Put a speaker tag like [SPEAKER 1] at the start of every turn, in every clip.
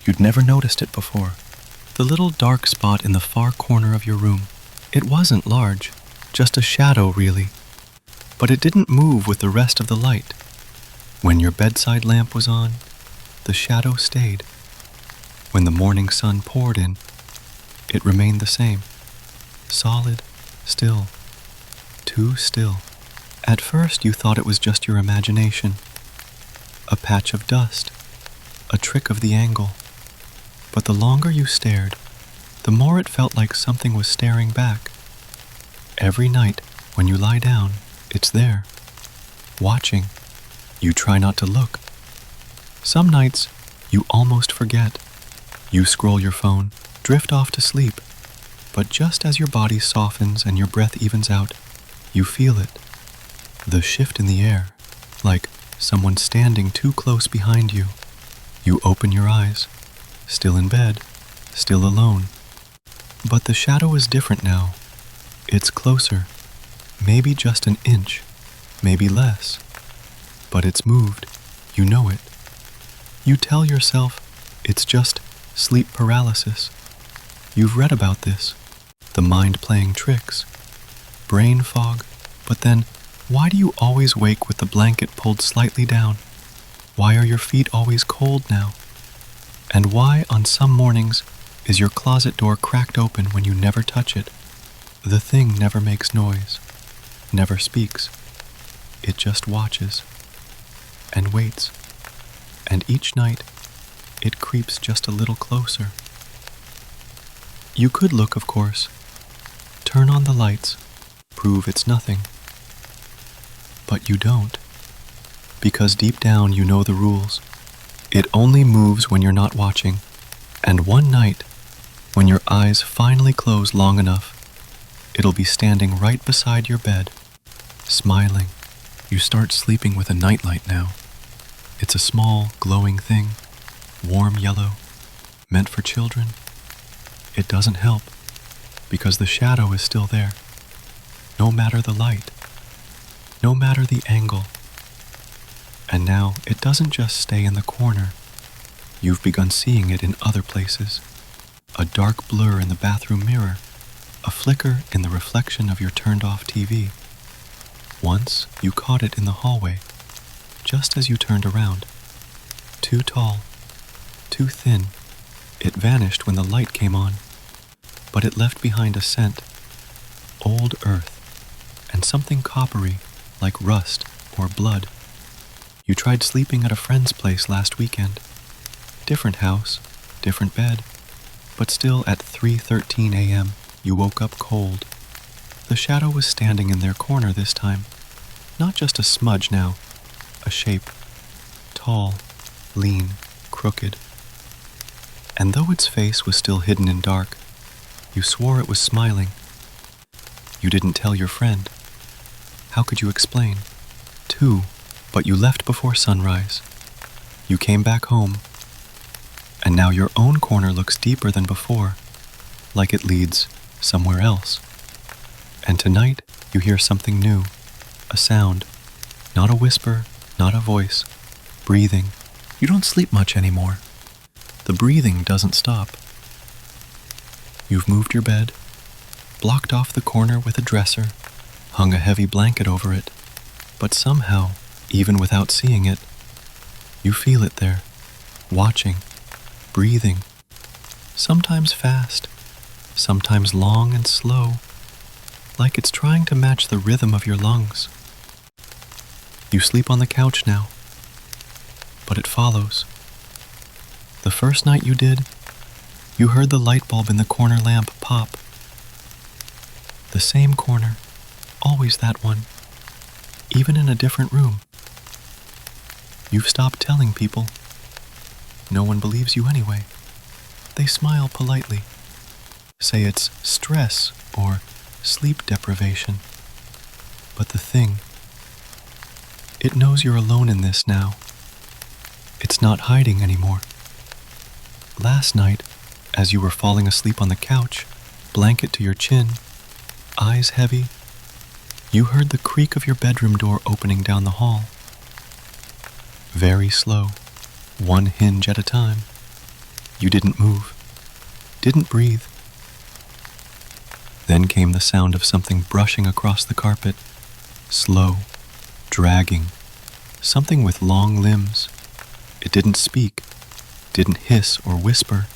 [SPEAKER 1] You'd never noticed it before. The little dark spot in the far corner of your room. It wasn't large, just a shadow really. But it didn't move with the rest of the light. When your bedside lamp was on, the shadow stayed. When the morning sun poured in, it remained the same. Solid, still, too still. At first you thought it was just your imagination. A patch of dust, a trick of the angle. But the longer you stared, the more it felt like something was staring back. Every night, when you lie down, it's there, watching. You try not to look. Some nights, you almost forget. You scroll your phone, drift off to sleep. But just as your body softens and your breath evens out, you feel it. The shift in the air, like someone standing too close behind you. You open your eyes, still in bed, still alone. But the shadow is different now. It's closer, maybe just an inch, maybe less. But it's moved, you know it. You tell yourself it's just sleep paralysis. You've read about this, the mind playing tricks, brain fog, but then why do you always wake with the blanket pulled slightly down? Why are your feet always cold now? And why on some mornings is your closet door cracked open when you never touch it? The thing never makes noise, never speaks. It just watches and waits. And each night, it creeps just a little closer. You could look, of course. Turn on the lights, prove it's nothing. But you don't. Because deep down you know the rules. It only moves when you're not watching. And one night, when your eyes finally close long enough, it'll be standing right beside your bed, smiling. You start sleeping with a nightlight now. It's a small, glowing thing, warm yellow, meant for children. It doesn't help, because the shadow is still there, no matter the light, no matter the angle. And now it doesn't just stay in the corner. You've begun seeing it in other places. A dark blur in the bathroom mirror, a flicker in the reflection of your turned-off TV. Once you caught it in the hallway, just as you turned around. Too tall, too thin. It vanished when the light came on, but it left behind a scent, old earth, and something coppery, like rust or blood. You tried sleeping at a friend's place last weekend. Different house, different bed, but still at 3:13 a.m. you woke up cold. The shadow was standing in their corner this time, not just a smudge now, a shape, tall, lean, crooked. And though its face was still hidden in dark, you swore it was smiling. You didn't tell your friend. How could you explain? But you left before sunrise. You came back home, and now your own corner looks deeper than before, like it leads somewhere else. And tonight, you hear something new, a sound, not a whisper, not a voice, breathing. You don't sleep much anymore. The breathing doesn't stop. You've moved your bed, blocked off the corner with a dresser, hung a heavy blanket over it, but somehow, even without seeing it, you feel it there, watching, breathing, sometimes fast, sometimes long and slow, like it's trying to match the rhythm of your lungs. You sleep on the couch now, but it follows. The first night you did, you heard the light bulb in the corner lamp pop. The same corner, always that one, even in a different room. You've stopped telling people. No one believes you anyway. They smile politely, say it's stress or sleep deprivation. But the thing, it knows you're alone in this now. It's not hiding anymore. Last night, as you were falling asleep on the couch, blanket to your chin, eyes heavy, you heard the creak of your bedroom door opening down the hall. Very slow, one hinge at a time. You didn't move, didn't breathe. Then came the sound of something brushing across the carpet, slow, dragging, something with long limbs. It didn't speak, didn't hiss or whisper.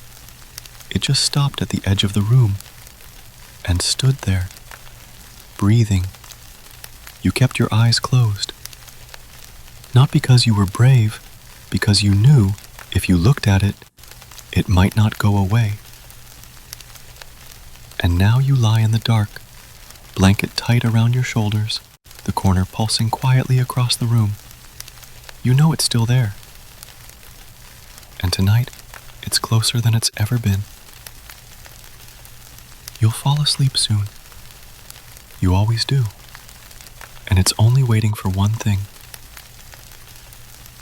[SPEAKER 1] It just stopped at the edge of the room and stood there, breathing. You kept your eyes closed. Not because you were brave, because you knew if you looked at it, it might not go away. And now you lie in the dark, blanket tight around your shoulders, the corner pulsing quietly across the room. You know it's still there. And tonight, it's closer than it's ever been. You'll fall asleep soon. You always do. And it's only waiting for one thing.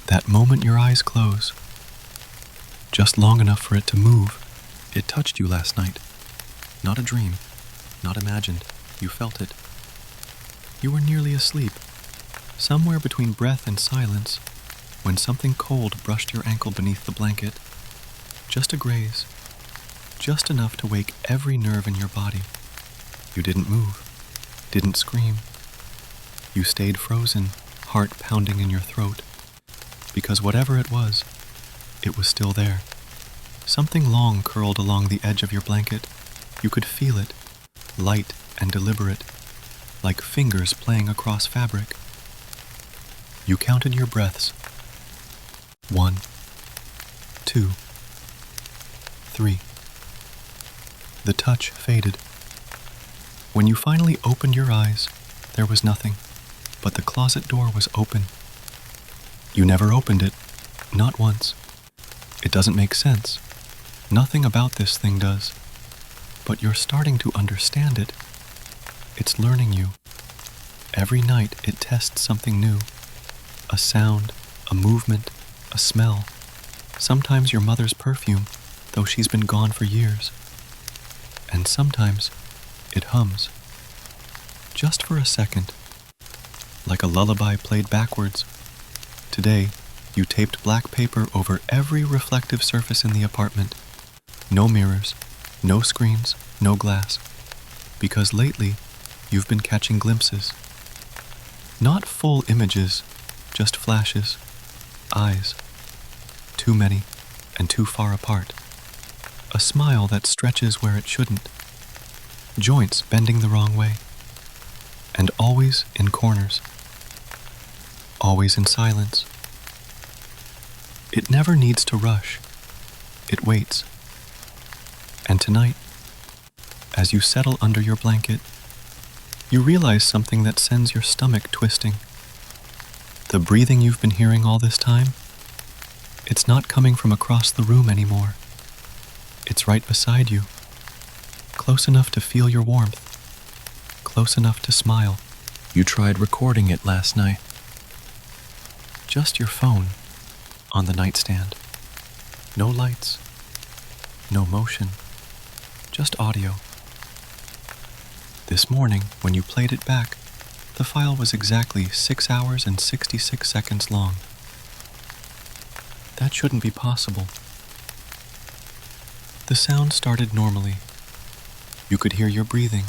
[SPEAKER 1] That moment your eyes close, just long enough for it to move. It touched you last night. Not a dream, not imagined. You felt it. You were nearly asleep, somewhere between breath and silence, when something cold brushed your ankle beneath the blanket. Just a graze, just enough to wake every nerve in your body. You didn't move, didn't scream. You stayed frozen, heart pounding in your throat, because whatever it was still there. Something long curled along the edge of your blanket. You could feel it, light and deliberate, like fingers playing across fabric. You counted your breaths. 1, 2, 3. The touch faded. When you finally opened your eyes, there was nothing, but the closet door was open. You never opened it, not once. It doesn't make sense. Nothing about this thing does. But you're starting to understand it. It's learning you. Every night it tests something new. A sound, a movement, a smell. Sometimes your mother's perfume, though she's been gone for years. And sometimes it hums. Just for a second. Like a lullaby played backwards. Today, you taped black paper over every reflective surface in the apartment. No mirrors, no screens, no glass. Because lately, you've been catching glimpses. Not full images, just flashes, eyes. Too many and too far apart. A smile that stretches where it shouldn't. Joints bending the wrong way. And always in corners. Always in silence. It never needs to rush. It waits. And tonight, as you settle under your blanket, you realize something that sends your stomach twisting. The breathing you've been hearing all this time, it's not coming from across the room anymore. It's right beside you, close enough to feel your warmth, close enough to smile. You tried recording it last night. Just your phone on the nightstand. No lights, no motion, just audio. This morning, when you played it back, the file was exactly 6 hours and 66 seconds long. That shouldn't be possible. The sound started normally. You could hear your breathing,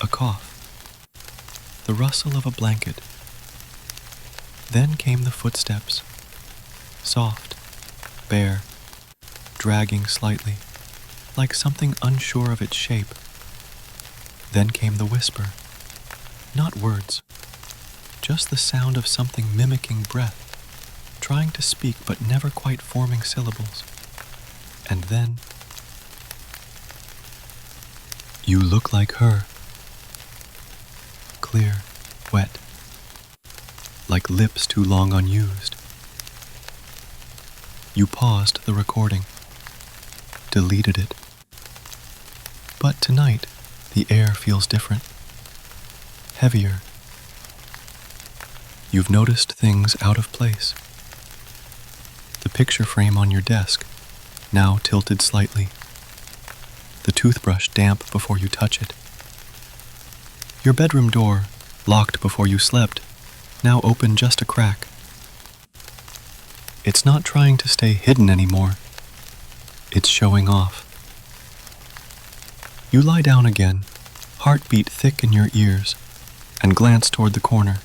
[SPEAKER 1] a cough, the rustle of a blanket. Then came the footsteps, soft, bare, dragging slightly, like something unsure of its shape. Then came the whisper, not words, just the sound of something mimicking breath, trying to speak but never quite forming syllables. And then, you look like her. Clear, wet, like lips too long unused. You paused the recording, deleted it. But tonight, the air feels different, heavier. You've noticed things out of place. The picture frame on your desk, now tilted slightly. The toothbrush damp before you touch it. Your bedroom door, locked before you slept, now open just a crack. It's not trying to stay hidden anymore. It's showing off. You lie down again, heartbeat thick in your ears, and glance toward the corner.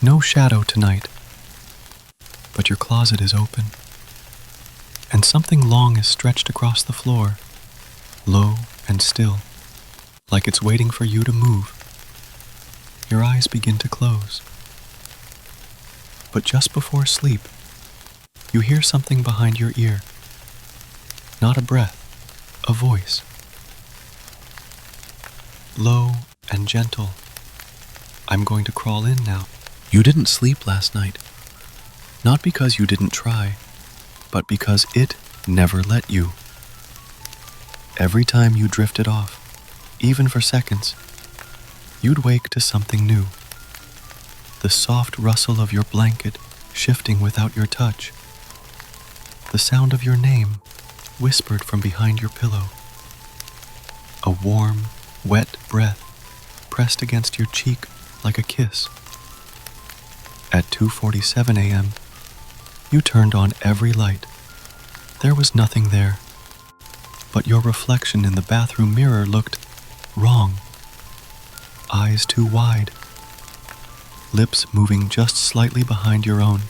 [SPEAKER 1] No shadow tonight, but your closet is open, and something long is stretched across the floor, low and still, like it's waiting for you to move. Your eyes begin to close. But just before sleep, you hear something behind your ear. Not a breath, a voice. Low and gentle. I'm going to crawl in now. You didn't sleep last night. Not because you didn't try, but because it never let you. Every time you drifted off, even for seconds, you'd wake to something new. The soft rustle of your blanket shifting without your touch. The sound of your name whispered from behind your pillow. A warm, wet breath pressed against your cheek like a kiss. At 2:47 a.m., you turned on every light. There was nothing there, but your reflection in the bathroom mirror looked wrong. Eyes too wide, lips moving just slightly behind your own.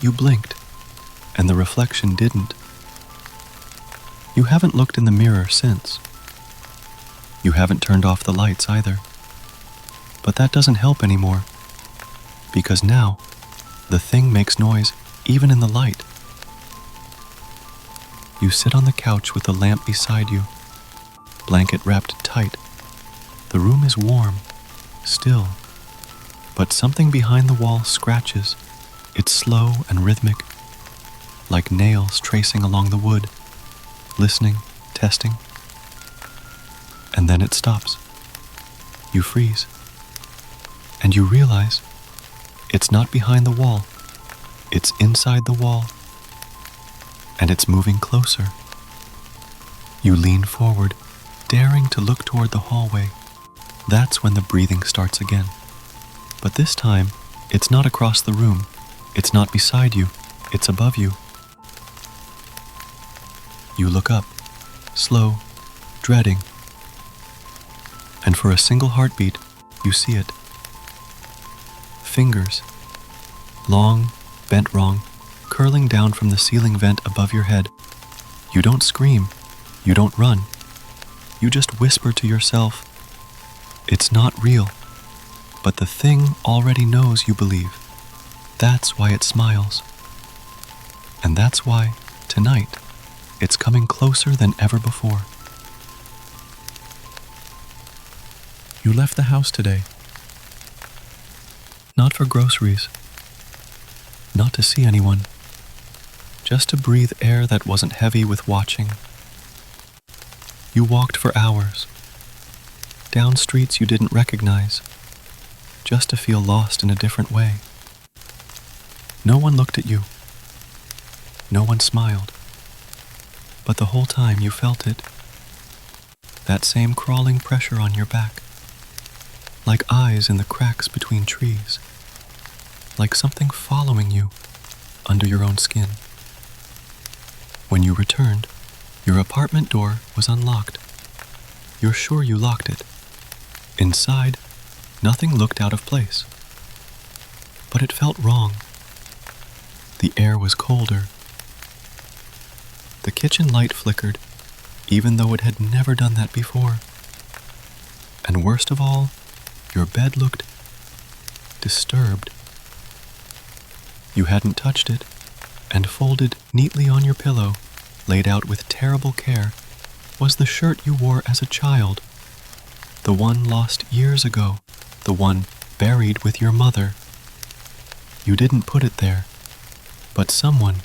[SPEAKER 1] You blinked, and the reflection didn't. You haven't looked in the mirror since. You haven't turned off the lights either. But that doesn't help anymore, because now the thing makes noise even in the light. You sit on the couch with the lamp beside you, blanket wrapped tight. The room is warm, still, but something behind the wall scratches. It's slow and rhythmic, like nails tracing along the wood, listening, testing. And then it stops. You freeze. And you realize it's not behind the wall, it's inside the wall. And it's moving closer. You lean forward, daring to look toward the hallway. That's when the breathing starts again. But this time, it's not across the room. It's not beside you. It's above you. You look up, slow, dreading. And for a single heartbeat, you see it. Fingers, long, bent wrong, curling down from the ceiling vent above your head. You don't scream. You don't run. You just whisper to yourself, "It's not real." But the thing already knows you believe. That's why it smiles. And that's why, tonight, it's coming closer than ever before. You left the house today. Not for groceries. Not to see anyone. Just to breathe air that wasn't heavy with watching. You walked for hours. Down streets you didn't recognize. Just to feel lost in a different way. No one looked at you. No one smiled. But the whole time you felt it. That same crawling pressure on your back. Like eyes in the cracks between trees. Like something following you under your own skin. When you returned, your apartment door was unlocked. You're sure you locked it. Inside, nothing looked out of place. But it felt wrong. The air was colder. The kitchen light flickered, even though it had never done that before. And worst of all, your bed looked disturbed. You hadn't touched it, and folded neatly on your pillow, laid out with terrible care, was the shirt you wore as a child. The one lost years ago, the one buried with your mother. You didn't put it there, but someone,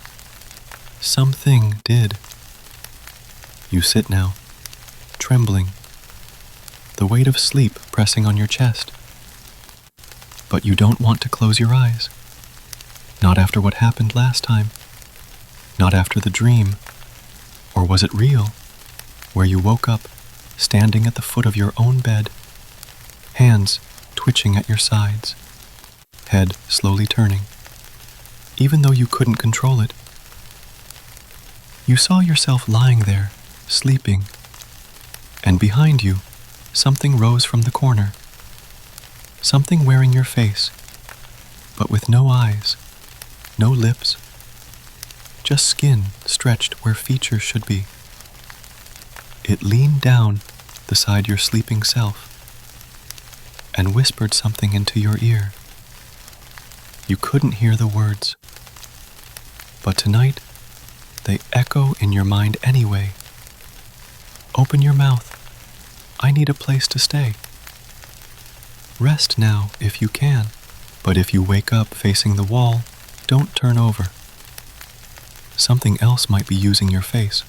[SPEAKER 1] something did. You sit now, trembling, the weight of sleep pressing on your chest. But you don't want to close your eyes. Not after what happened last time. Not after the dream. Or was it real, where you woke up, standing at the foot of your own bed, hands twitching at your sides, head slowly turning, even though you couldn't control it. You saw yourself lying there, sleeping, and behind you, something rose from the corner. Something wearing your face, but with no eyes, no lips, just skin stretched where features should be. It leaned down beside your sleeping self and whispered something into your ear. You couldn't hear the words, but tonight they echo in your mind anyway. Open your mouth. I need a place to stay. Rest now if you can, but if you wake up facing the wall, don't turn over. Something else might be using your face.